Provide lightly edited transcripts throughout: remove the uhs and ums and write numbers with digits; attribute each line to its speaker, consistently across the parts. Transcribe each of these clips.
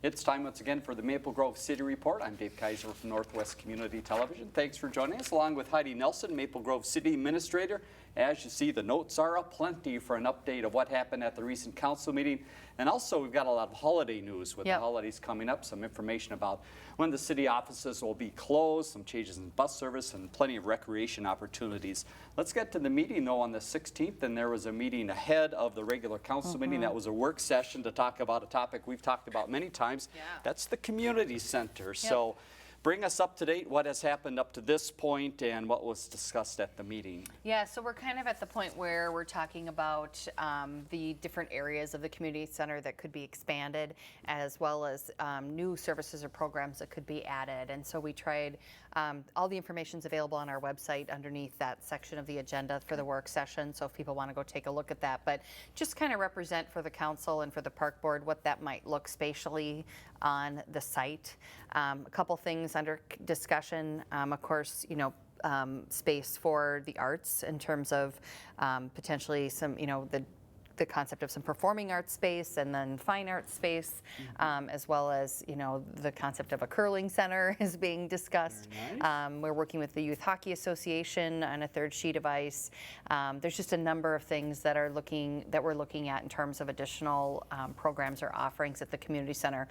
Speaker 1: It's time once again for the Maple Grove City Report. I'm Dave Kaiser from Northwest Community Television. Thanks for joining us, along with Heidi Nelson, Maple Grove City Administrator. As you see, the notes are aplenty for an update of what happened at the recent council meeting. And also, we've got a lot of holiday news with the holidays coming up, some information about when the city offices will be closed, some changes in bus service, and plenty of recreation opportunities. Let's get to the meeting, though, on the 16th, and there was a meeting ahead of the regular council meeting. That was a work session to talk about a topic we've talked about many times. That's the community center. So bring us up to date, what has happened up to this point and what was discussed at the meeting.
Speaker 2: Yeah, so we're kind of at the point where we're talking about the different areas of the community center that could be expanded, as well as new services or programs that could be added. And so we tried, all the information's available on our website underneath that section of the agenda for the work session, so if people want to go take a look at that. But just kind of represent for the council and for the park board what that might look spatially on the site. A couple things under discussion, of course, you know, space for the arts in terms of potentially some, you know, the concept of some performing arts space and then fine arts space, as well as, you know, the concept of a curling center is being discussed. Nice. We're working with the Youth Hockey Association on a third sheet of ice. There's just a number of things that we're looking at in terms of additional programs or offerings at the community center.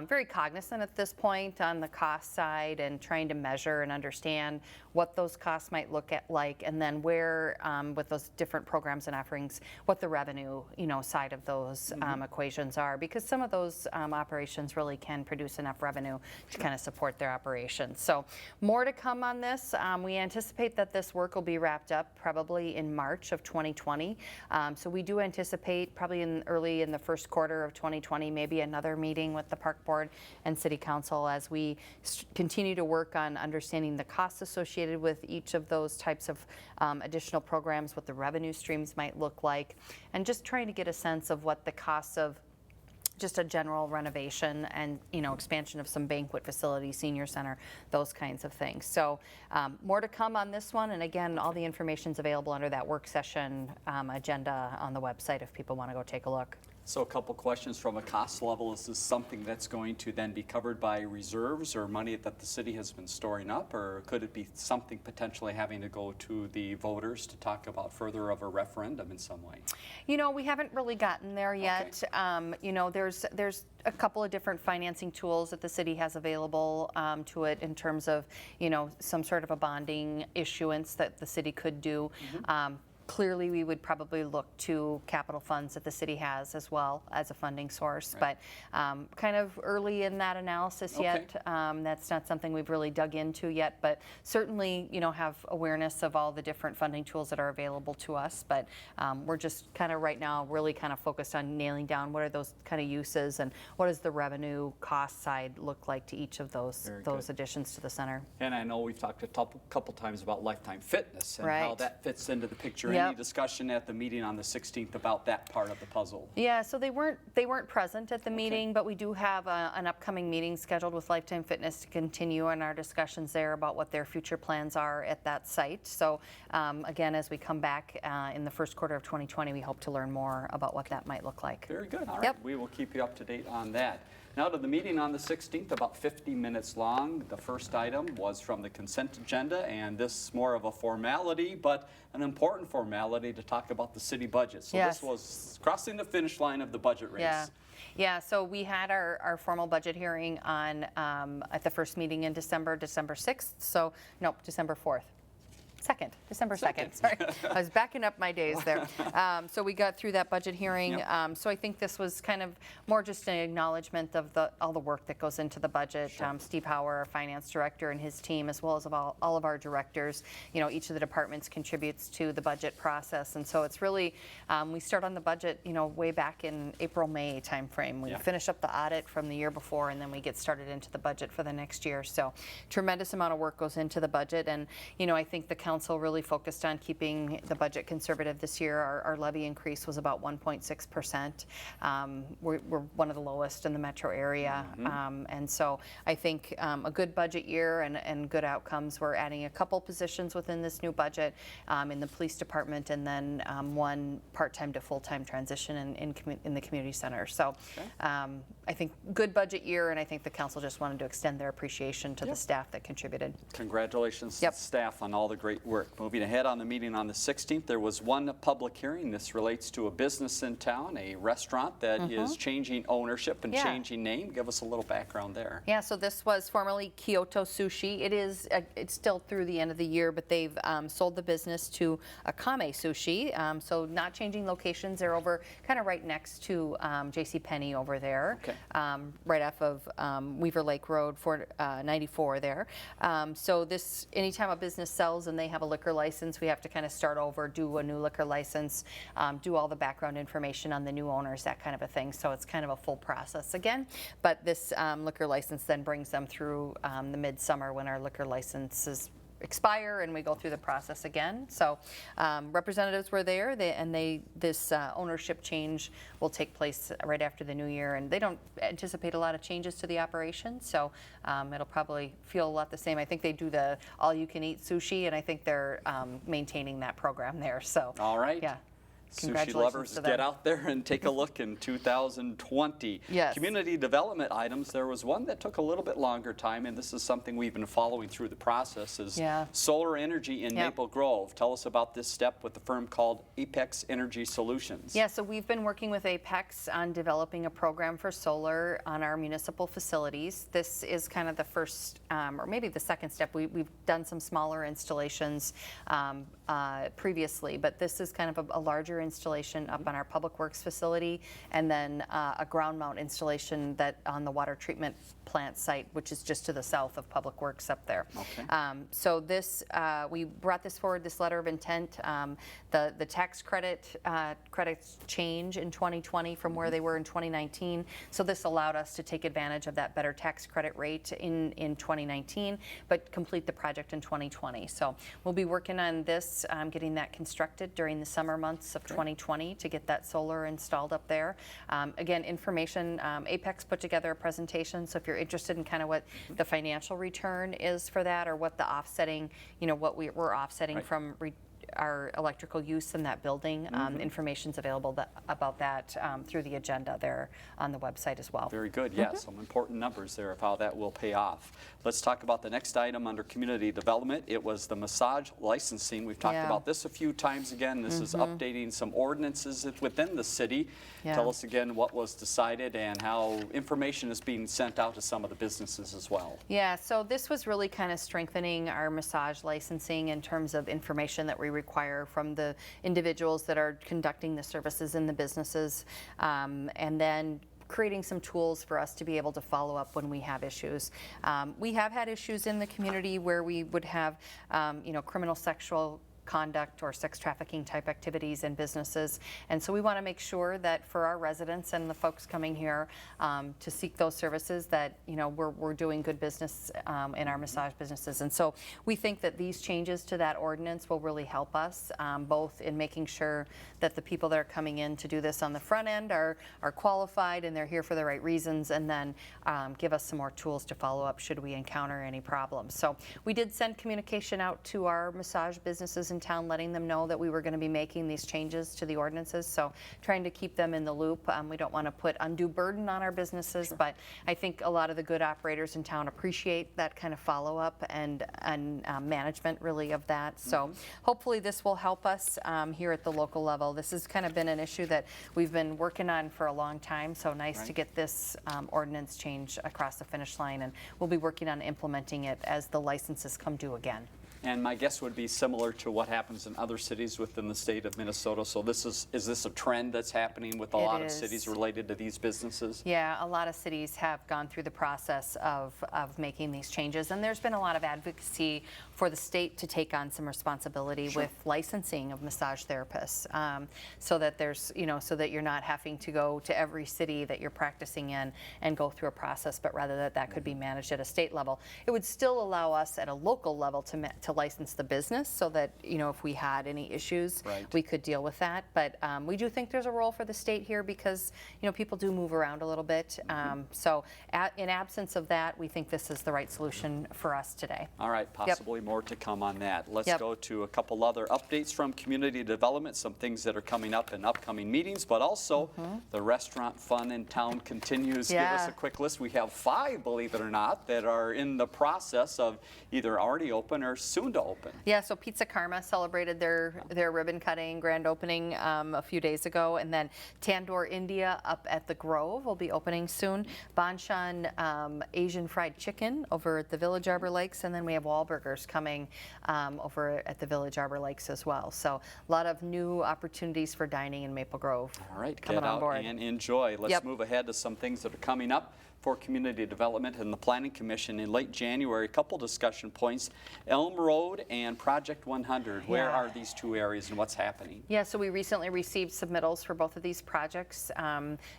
Speaker 2: Very cognizant at this point on the cost side and trying to measure and understand what those costs might look at like, and then where with those different programs and offerings, what the revenue, you know, side of those equations are, because some of those operations really can produce enough revenue to kind of support their operations. So more to come on this. We anticipate that this work will be wrapped up probably in March of 2020. So we do anticipate probably early in the first quarter of 2020, maybe another meeting with the park board and city council as we continue to work on understanding the costs associated with each of those types of additional programs, what the revenue streams might look like, and just trying to get a sense of what the costs of just a general renovation and, you know, expansion of some banquet facilities, senior center, those kinds of things. So more to come on this one, and again, all the information's available under that work session agenda on the website if people want to go take a look.
Speaker 1: So a couple questions from a cost level. Is this something that's going to then be covered by reserves or money that the city has been storing up, or could it be something potentially having to go to the voters to talk about further of a referendum in some way?
Speaker 2: You know, we haven't really gotten there yet. Okay. You know, there's a couple of different financing tools that the city has available to it in terms of, you know, some sort of a bonding issuance that the city could do. Clearly, we would probably look to capital funds that the city has as well as a funding source, but kind of early in that analysis yet. That's not something we've really dug into yet, but certainly, you know, have awareness of all the different funding tools that are available to us. But we're just kind of right now really kind of focused on nailing down what are those kind of uses and what does the revenue cost side look like to each of those additions to the center. And
Speaker 1: I know we've talked a couple times about Lifetime Fitness and how that fits into the picture. Any discussion at the meeting on the 16th about that part of the puzzle? Yeah, so they weren't present at the meeting, but we do have an upcoming meeting scheduled with Lifetime Fitness to continue in our discussions there about what their future plans are at that site. So again, as we come back in the first quarter of 2020, we hope to learn more about what that might look like. Very good. All right, we will keep you up to date on that. Now to the meeting on the 16th, about 50 minutes long. The first item was from the consent agenda, and this is more of a formality, but an important formality to talk about the city budget. So this was crossing the finish line of the budget race. Yeah, so we had our formal budget hearing on at the first meeting in December 6th. So, no, December 4th. December 2nd, sorry. I was backing up my days there. So we got through that budget hearing. So I think this was kind of more just an acknowledgement of all the work that goes into the budget. Steve Hauer, our finance director, and his team, as well as all of our directors, you know, each of the departments contributes to the budget process. And so it's really, we start on the budget, you know, way back in April, May timeframe. We finish up the audit from the year before, and then we get started into the budget for the next year. So tremendous amount of work goes into the budget. And, you know, I think the council
Speaker 2: council really focused on keeping the budget conservative this year. Our levy increase was about 1.6%. We're one of the lowest in the metro area. And so I think a good budget year and good outcomes. We're adding a couple positions within this new budget in the police department, and then one part-time to full-time transition in the community center. So I think good budget year, and I think the council just wanted to extend their appreciation to the staff that contributed.
Speaker 1: Congratulations to staff on all the great work. Moving ahead on the meeting on the 16th, there was one public hearing. This relates to a business in town, a restaurant that is changing ownership and changing name. Give us a little background there.
Speaker 2: Yeah, so this was formerly Kyoto Sushi. It's still through the end of the year, but they've sold the business to Akame Sushi. So not changing locations. They're over kind of right next to JCPenney over there, right off of Weaver Lake Road, 94 there. So this, anytime a business sells and they have a liquor license, we have to kind of start over, do a new liquor license, do all the background information on the new owners, that kind of a thing. So it's kind of a full process again. But this liquor license then brings them through the midsummer when our liquor licenses expire, and we go through the process again. So representatives were there, this ownership change will take place right after the new year, and they don't anticipate a lot of changes to the operation, so it'll probably feel a lot the same. I think they do the all-you-can-eat sushi, and I think they're maintaining that program there. So
Speaker 1: all right.
Speaker 2: Yeah.
Speaker 1: Sushi lovers, get out there and take a look in 2020.
Speaker 2: Yes.
Speaker 1: Community development items, there was one that took a little bit longer time, and this is something we've been following through the process, is solar energy in Maple Grove. Tell us about this step with the firm called Apex Energy Solutions.
Speaker 2: Yeah, so we've been working with Apex on developing a program for solar on our municipal facilities. This is kind of the first, or maybe the second step. We've done some smaller installations previously, but this is kind of a larger installation up on our Public Works facility, and then a ground mount installation that on the water treatment plant site, which is just to the south of Public Works up there. So this, we brought this forward, this letter of intent. The tax credits change in 2020 from where they were in 2019. So this allowed us to take advantage of that better tax credit rate in 2019, but complete the project in 2020. So we'll be working on this, getting that constructed during the summer months of 2020 to get that solar installed up there. Again, information, Apex put together a presentation, so if you're interested in kind of what the financial return is for that, or what the offsetting, what we're offsetting from our electrical use in that building, information's available about that through the agenda there on the website as well.
Speaker 1: Very good. Yes, some important numbers there of how that will pay off. Let's talk about the next item under community development. It was the massage licensing. We've talked about this a few times again. This is updating some ordinances within the city. Tell us again what was decided and how information is being sent out to some of the businesses as well.
Speaker 2: Yeah, so this was really kind of strengthening our massage licensing in terms of information that we require from the individuals that are conducting the services in the businesses, and then creating some tools for us to be able to follow up when we have issues. We have had issues in the community where we would have, criminal sexual conduct or sex trafficking type activities in businesses, and so we want to make sure that for our residents and the folks coming here to seek those services, that we're doing good business in our massage businesses. And so we think that these changes to that ordinance will really help us both in making sure that the people that are coming in to do this on the front end are qualified and they're here for the right reasons, and then give us some more tools to follow up should we encounter any problems. So we did send communication out to our massage businesses in town, letting them know that we were going to be making these changes to the ordinances, so trying to keep them in the loop. We don't want to put undue burden on our businesses, but I think a lot of the good operators in town appreciate that kind of follow-up and management really of that. So hopefully this will help us here at the local level. This has kind of been an issue that we've been working on for a long time, so nice to get this ordinance change across the finish line, and we'll be working on implementing it as the licenses come due again.
Speaker 1: And my guess would be similar to what happens in other cities within the state of Minnesota. So this is this a trend that's happening with a lot of cities related to these businesses? Yeah,
Speaker 2: a lot of cities have gone through the process of making these changes, and there's been a lot of advocacy for the state to take on some responsibility with licensing of massage therapists, so that there's, so that you're not having to go to every city that you're practicing in and go through a process, but rather that could be managed at a state level. It would still allow us at a local level to license the business so that, if we had any issues,
Speaker 1: Right.
Speaker 2: we could deal with that. But we do think there's a role for the state here because, people do move around a little bit. So in absence of that, we think this is the right solution for us today.
Speaker 1: All right, possibly more to come on that. Let's
Speaker 2: Yep.
Speaker 1: go to a couple other updates from community development, some things that are coming up in upcoming meetings, but also the restaurant fun in town continues. Give us
Speaker 2: Yeah.
Speaker 1: a quick list. We have 5, believe it or not, that are in the process of either already open or soon to open.
Speaker 2: Yeah, so Pizza Karma celebrated their ribbon cutting grand opening a few days ago, and then Tandoor India up at the Grove will be opening soon. Banshan Asian Fried Chicken over at the Village Arbor Lakes, and then we have Wahlburgers coming over at the Village Arbor Lakes as well. So a lot of new opportunities for dining in Maple Grove.
Speaker 1: All right,
Speaker 2: coming
Speaker 1: get
Speaker 2: on
Speaker 1: out
Speaker 2: board.
Speaker 1: and enjoy. Let's
Speaker 2: Yep.
Speaker 1: move ahead to some things that are coming up for community development and the Planning Commission in late January. A couple discussion points, Elm Road and Project 100. Where
Speaker 2: Yeah.
Speaker 1: are these two areas and what's happening?
Speaker 2: Yeah, so we recently received submittals for both of these projects.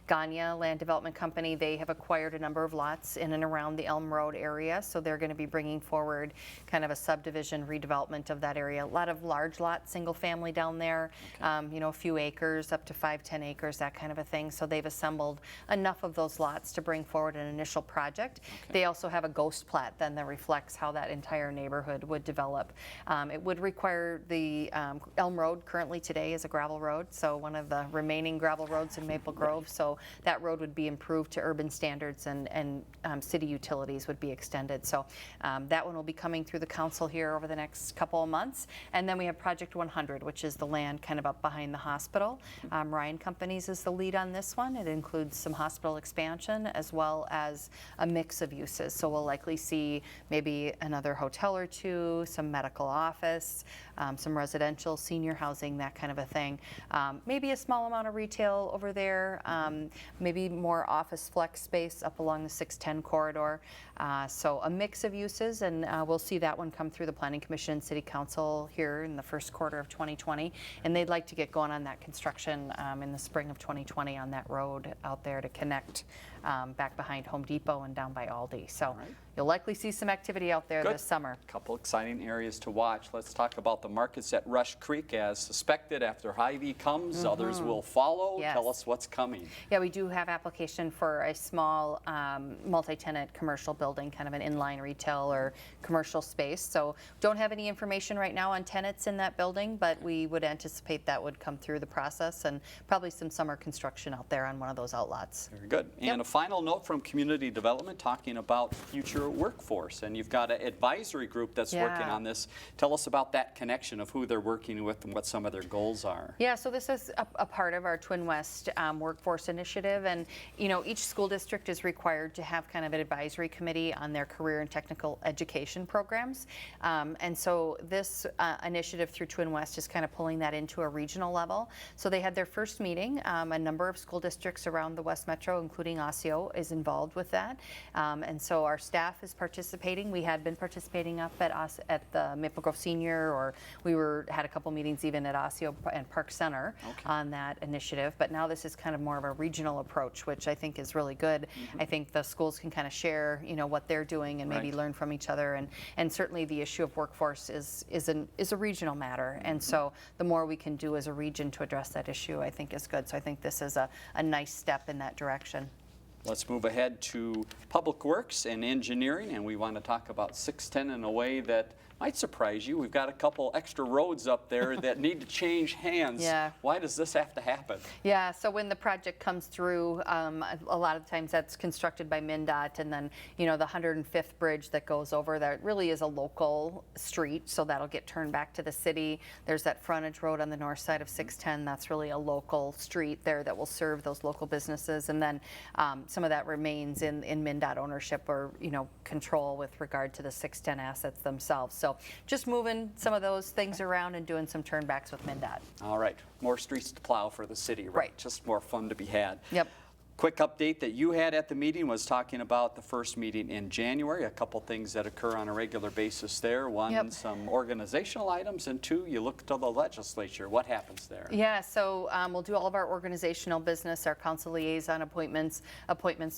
Speaker 2: Ganya Land Development Company, they have acquired a number of lots in and around the Elm Road area, so they're going to be bringing forward kind of a subdivision redevelopment of that area. A lot of large lots, single family down there, a few acres, up to 5-10 acres, that kind of a thing. So they've assembled enough of those lots to bring forward an initial project. They also have a ghost plat then that reflects how that entire neighborhood would develop. It would require the Elm Road currently today is a gravel road, so one of the remaining gravel roads in Maple Grove. So that road would be improved to urban standards and city utilities would be extended. So that one will be coming through the council here over the next couple of months. And then we have Project 100, which is the land kind of up behind the hospital. Ryan Companies is the lead on this one. It includes some hospital expansion as well as a mix of uses. So we'll likely see maybe another hotel or two, some medical office, some residential, senior housing, that kind of a thing. Maybe a small amount of retail over there, maybe more office flex space up along the 610 corridor. So a mix of uses, and we'll see that one come through the Planning Commission and City Council here in the first quarter of 2020. And they'd like to get going on that construction in the spring of 2020 on that road out there to connect back behind Home Depot and down by Aldi. So you'll likely see some activity out there this summer.
Speaker 1: A couple exciting areas to watch. Let's talk about the markets at Rush Creek. As suspected, after Hy-Vee comes, others will follow.
Speaker 2: Yes.
Speaker 1: Tell us what's coming.
Speaker 2: Yeah, we do have application for a small multi-tenant commercial building, kind of an inline retail or commercial space. So don't have any information right now on tenants in that building, but we would anticipate that would come through the process and probably some summer construction out there on one of those outlots.
Speaker 1: Very good. And a final note from community development talking about future workforce. And you've got an advisory group that's working on this. Tell us about that connection of who they're working with and what some of their goals are.
Speaker 2: Yeah, so this is a part of our Twin West workforce initiative. And, each school district is required to have kind of an advisory committee on their career and technical education programs. And so this initiative through Twin West is kind of pulling that into a regional level. So they had their first meeting. A number of school districts around the West Metro, including Osseo, is involved with that. And so our staff is participating. We had been participating up at the Maple Grove Senior, or we had a couple meetings even at Osseo and Park Center on that initiative. But now this is kind of more of a regional approach, which I think is really good. I think the schools can kind of share, what they're doing and maybe learn from each other. And certainly the issue of workforce is a regional matter. And so the more we can do as a region to address that issue, I think is good. So I think this is a nice step in that direction.
Speaker 1: Let's move ahead to Public Works and Engineering, and we want to talk about 610 in a way that might surprise you. We've got a couple extra roads up there that need to change hands.
Speaker 2: Yeah.
Speaker 1: Why does this have to happen?
Speaker 2: Yeah, so when the project comes through, a lot of times that's constructed by MnDOT, and then, the 105th bridge that goes over, that really is a local street, so that'll get turned back to the city. There's that frontage road on the north side of 610, that's really a local street there that will serve those local businesses, and then some of that remains in MnDOT ownership or, control with regard to the 610 assets themselves. So just moving some of those things around and doing some turnbacks with MnDOT.
Speaker 1: All right, more streets to plow for the city, right? Just more fun to be had.
Speaker 2: Yep.
Speaker 1: Quick update that you had at the meeting was talking about the first meeting in January, a couple things that occur on a regular basis there. One, some organizational items, and two, you look to the legislature. What happens there?
Speaker 2: Yeah, so we'll do all of our organizational business, our council liaison appointments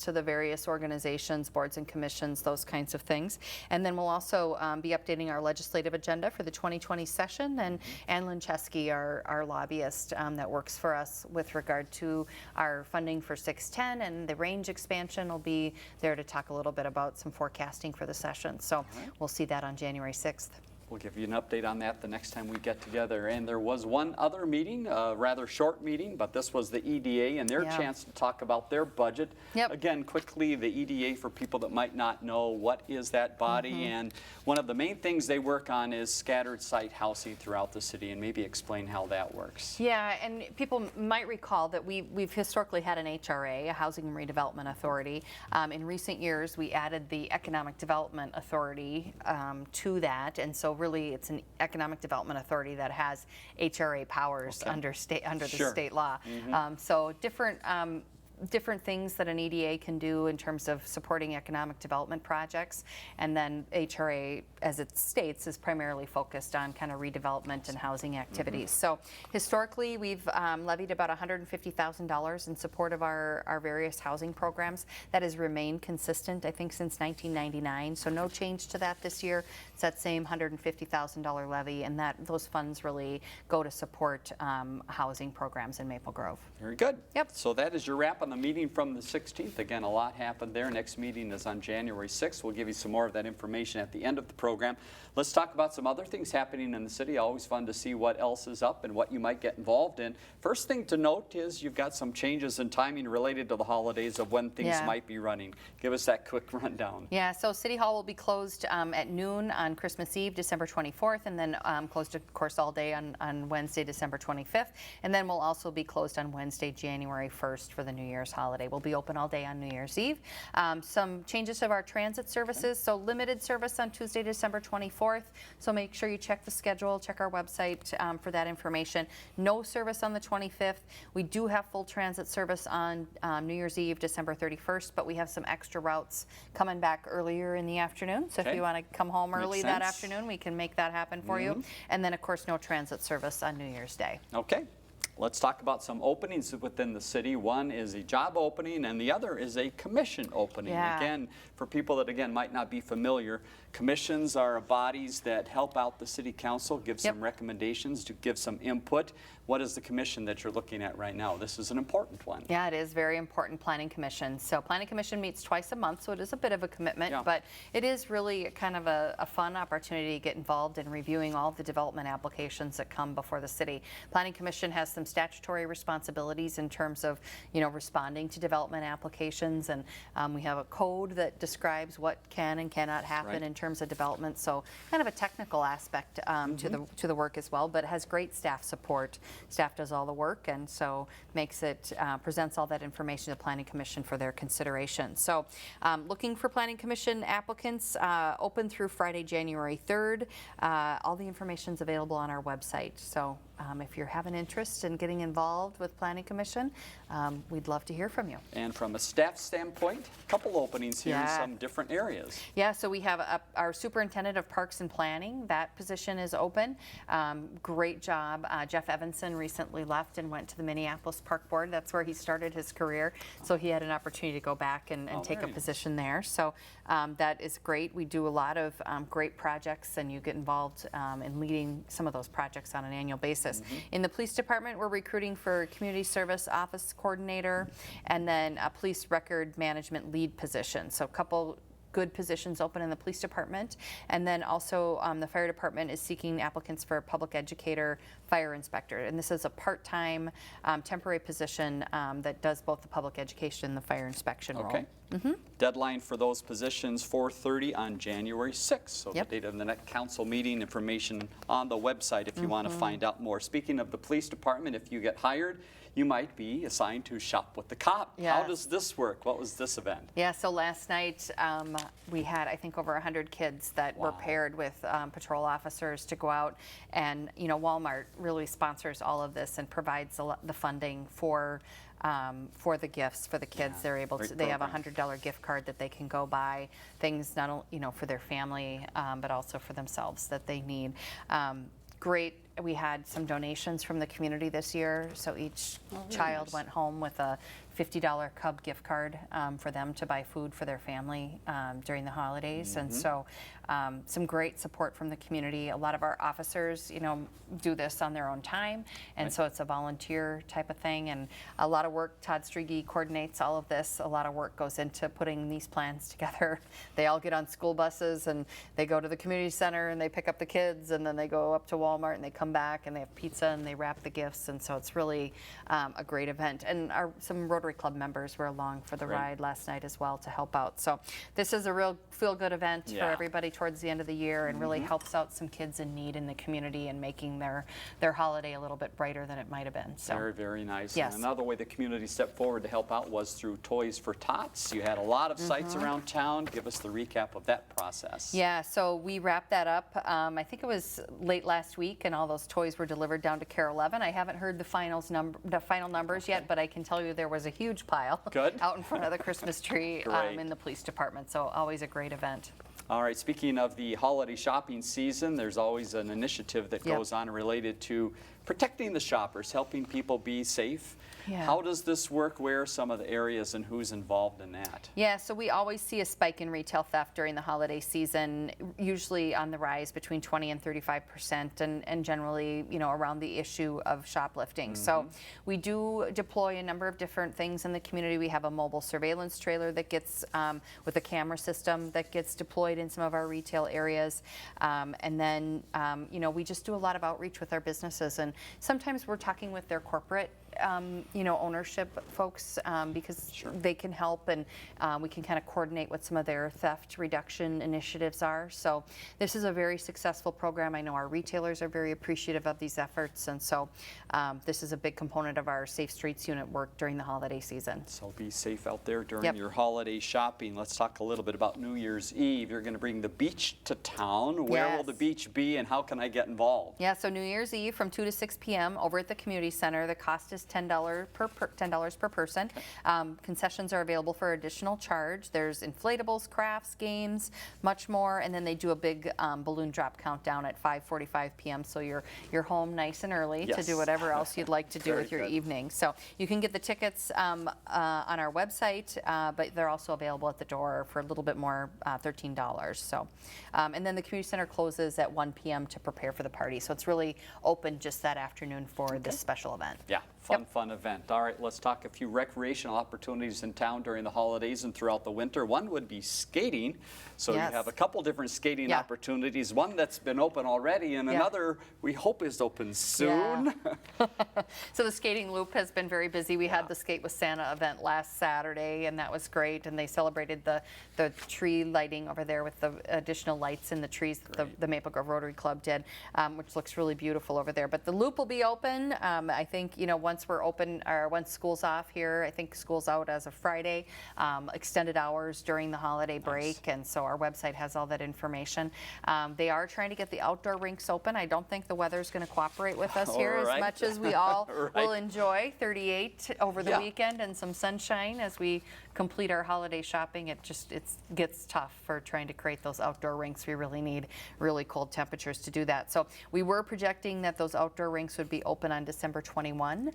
Speaker 2: to the various organizations, boards and commissions, those kinds of things. And then we'll also be updating our legislative agenda for the 2020 session. And Ann Lincheski, our lobbyist that works for us with regard to our funding for 610 and the range expansion, will be there to talk a little bit about some forecasting for the session. So we'll see that on January 6th.
Speaker 1: We'll give you an update on that the next time we get together. And there was one other meeting, a rather short meeting, but this was the EDA and their chance to talk about their budget. Again, quickly, the EDA, for people that might not know, what is that body? And one of the main things they work on is scattered site housing throughout the city, and maybe explain how that works.
Speaker 2: Yeah, and people might recall that we've historically had an HRA, a Housing and Redevelopment Authority. In recent years, we added the Economic Development Authority to that, and so really it's an economic development authority that has HRA powers under the state law. So different things that an EDA can do in terms of supporting economic development projects, and then HRA, as it states, is primarily focused on kind of redevelopment and housing activities. So historically, we've levied about $150,000 in support of our various housing programs. That has remained consistent, I think, since 1999, so no change to that this year. It's that same $150,000 levy, and those funds really go to support housing programs in Maple Grove.
Speaker 1: Very good. So that is your wrap on the meeting from the 16th. Again, a lot happened there. Next meeting is on January 6th. We'll give you some more of that information at the end of the program. Let's talk about some other things happening in the city. Always fun to see what else is up and what you might get involved in. First thing to note is you've got some changes in timing related to the holidays of when things might be running. Give us that quick rundown.
Speaker 2: Yeah, so City Hall will be closed at noon on Christmas Eve, December 24th, and then closed, of course, all day on Wednesday, December 25th. And then we'll also be closed on Wednesday, January 1st for the New Year's holiday. We'll be open all day on New Year's Eve. Some changes of our transit services. So limited service on Tuesday, December 24th. So make sure you check the schedule, check our website for that information. No service on the 25th. We do have full transit service on New Year's Eve, December 31st, but we have some extra routes coming back earlier in the afternoon. So if you want to come home early that afternoon, we can make that happen for you. And then, of course, no transit service on New Year's Day.
Speaker 1: Okay. Let's talk about some openings within the city. One is a job opening and the other is a commission opening. Again, for people that, again, might not be familiar, commissions are bodies that help out the city council, give some recommendations, to give some input. What is the commission that you're looking at right now? This is an important one.
Speaker 2: Yeah, it is very important, Planning Commission. So Planning Commission meets twice a month, so it is a bit of a commitment, but it is really kind of a fun opportunity to get involved in reviewing all of the development applications that come before the city. Planning Commission has some statutory responsibilities in terms of, responding to development applications, and we have a code that describes what can and cannot happen in terms of development. So kind of a technical aspect to the work as well, but it has great staff support. Staff does all the work, and so presents all that information to the Planning Commission for their consideration. So looking for Planning Commission applicants, open through Friday, January 3rd. All the information is available on our website. So if you're having interest in getting involved with Planning Commission, we'd love to hear from you.
Speaker 1: And from a staff standpoint, a couple openings here in some different areas.
Speaker 2: Yeah, so we have our Superintendent of Parks and Planning. That position is open. Great job. Jeff Evanson recently left and went to the Minneapolis Park Board. That's where he started his career. So he had an opportunity to go back and take a position there. So that is great. We do a lot of great projects, and you get involved in leading some of those projects on an annual basis. In the police department, we're recruiting for a community service office coordinator and then a police record management lead position. So a couple good positions open in the police department. And then also the fire department is seeking applicants for a public educator, fire inspector. And this is a part-time temporary position that does both the public education and the fire inspection role. Deadline
Speaker 1: for those positions 4:30 on January 6th. So the date of the next council meeting, information on the website if you want to find out more. Speaking of the police department, if you get hired, you might be assigned to shop with the cop. How does this work? What was this event?
Speaker 2: Yeah, so last night we had, I think, over 100 kids that were paired with patrol officers to go out, and Walmart really sponsors all of this and provides the funding for for the gifts for the kids. They're able to. They have a $100 gift card that they can go buy things not only for their family, but also for themselves that they need. Great. We had some donations from the community this year, so each child went home with a $50 Cub gift card for them to buy food for their family during the holidays. And so some great support from the community. A lot of our officers, do this on their own time, and so it's a volunteer type of thing, and a lot of work. Todd Strigi coordinates all of this. A lot of work goes into putting these plans together. They all get on school buses and they go to the community center and they pick up the kids, and then they go up to Walmart and they come back and they have pizza and they wrap the gifts, and so it's really a great event. And some Rotary Club members were along for the ride last night as well to help out. So this is a real feel-good event for everybody towards the end of the year, and really helps out some kids in need in the community and making their holiday a little bit brighter than it might have been. So
Speaker 1: very, very nice.
Speaker 2: Yes.
Speaker 1: And another way the community stepped forward to help out was through Toys for Tots. You had a lot of sites around town. Give us the recap of that process.
Speaker 2: Yeah, so we wrapped that up. I think it was late last week, and all those toys were delivered down to Care 11. I haven't heard the final numbers yet, but I can tell you there was a huge pile out in front of the Christmas tree in the police department. So always a great event.
Speaker 1: All right, speaking of the holiday shopping season, there's always an initiative that goes on related to protecting the shoppers, helping people be safe. How does this work? Where are some of the areas and who's involved in that? Yeah,
Speaker 2: so we always see a spike in retail theft during the holiday season, usually on the rise between 20 and 35%, and generally, around the issue of shoplifting. So we do deploy a number of different things in the community. We have a mobile surveillance trailer that gets, with a camera system that gets deployed in some of our retail areas. And then, we just do a lot of outreach with our businesses, and sometimes we're talking with their corporate ownership folks, because they can help, and we can kind of coordinate what some of their theft reduction initiatives are. So this is a very successful program. I know our retailers are very appreciative of these efforts, and so this is a big component of our Safe Streets unit work during the holiday season.
Speaker 1: So be safe out there during your holiday shopping. Let's talk a little bit about New Year's Eve. You're going to bring the beach to town. Where will the beach be, and how can I get involved?
Speaker 2: Yeah, so New Year's Eve from 2 to 6 p.m. over at the community center. The cost is $10 per person. Concessions are available for additional charge. There's inflatables, crafts, games, much more, and then they do a big balloon drop countdown at 5:45 p.m. So you're home nice and early to do whatever else you'd like to do with your evening. So you can get the tickets on our website, but they're also available at the door for a little bit more, $13. So, and then the community center closes at 1 p.m. to prepare for the party. So it's really open just that afternoon for this special event.
Speaker 1: Yeah. Fun event. All right, let's talk a few recreational opportunities in town during the holidays and throughout the winter. One would be skating. So you have a couple different skating opportunities. One that's been open already, and another we hope is open soon.
Speaker 2: So the skating loop has been very busy. We had the Skate with Santa event last Saturday, and that was great. And they celebrated the tree lighting over there with the additional lights in the trees that the Maple Grove Rotary Club did, which looks really beautiful over there. But the loop will be open. I think, once we're open, or once school's off here, I think school's out as of Friday, extended hours during the holiday break, and so our website has all that information. They are trying to get the outdoor rinks open. I don't think the weather's going to cooperate with us here as much as we all will enjoy. 38 over the weekend and some sunshine as we complete our holiday shopping. It gets tough for trying to create those outdoor rinks. We really need really cold temperatures to do that. So we were projecting that those outdoor rinks would be open on December 21,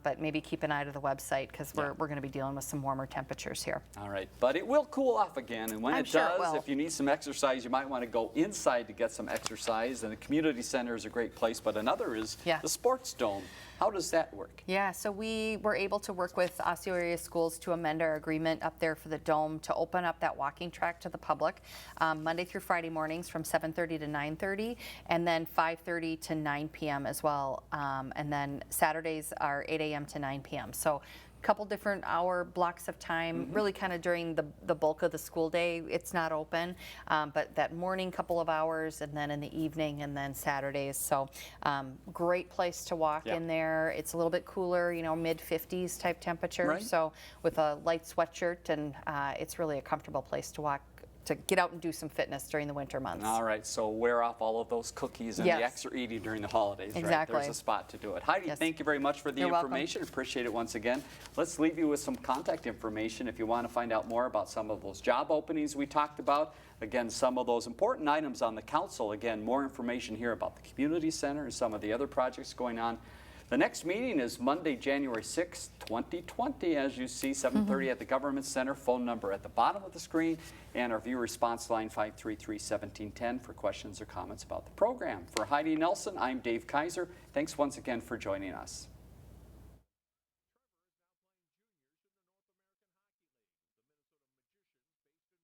Speaker 2: but maybe keep an eye to the website, because we're going to be dealing with some warmer temperatures here.
Speaker 1: All right, but it will cool off again, and when it does, if you need some exercise, you might want to go inside to get some exercise, and the community center is a great place, but another is the sports dome. How does that work? Yeah, so we were able to work with Osseo area schools to amend our agreement up there for the dome to open up that walking track to the public Monday through Friday mornings from 7:30 to 9:30, and then 5:30 to 9 p.m. as well. And then Saturdays are 8 a.m. to 9 p.m. So couple different hour blocks of time, really kind of during the bulk of the school day. It's not open, but that morning couple of hours, and then in the evening, and then Saturdays. So great place to walk in there. It's a little bit cooler, mid-50s type temperature. So with a light sweatshirt, and it's really a comfortable place to walk
Speaker 2: to get out and do some fitness during the winter months.
Speaker 1: All right, so wear off all of those cookies and the extra eating during the holidays,
Speaker 2: exactly.
Speaker 1: right? There's a spot to do it. Heidi, thank you very much for the information. Appreciate it once again. Let's leave you with some contact information if you want to find out more about some of those job openings we talked about. Again, some of those important items on the council. Again, more information here about the community center and some of the other projects going on. The next meeting is Monday, January 6th, 2020. As you see, 7:30 at the Government Center. Phone number at the bottom of the screen, and our viewer response line 533-1710 for questions or comments about the program. For Heidi Nelson, I'm Dave Kaiser. Thanks once again for joining us.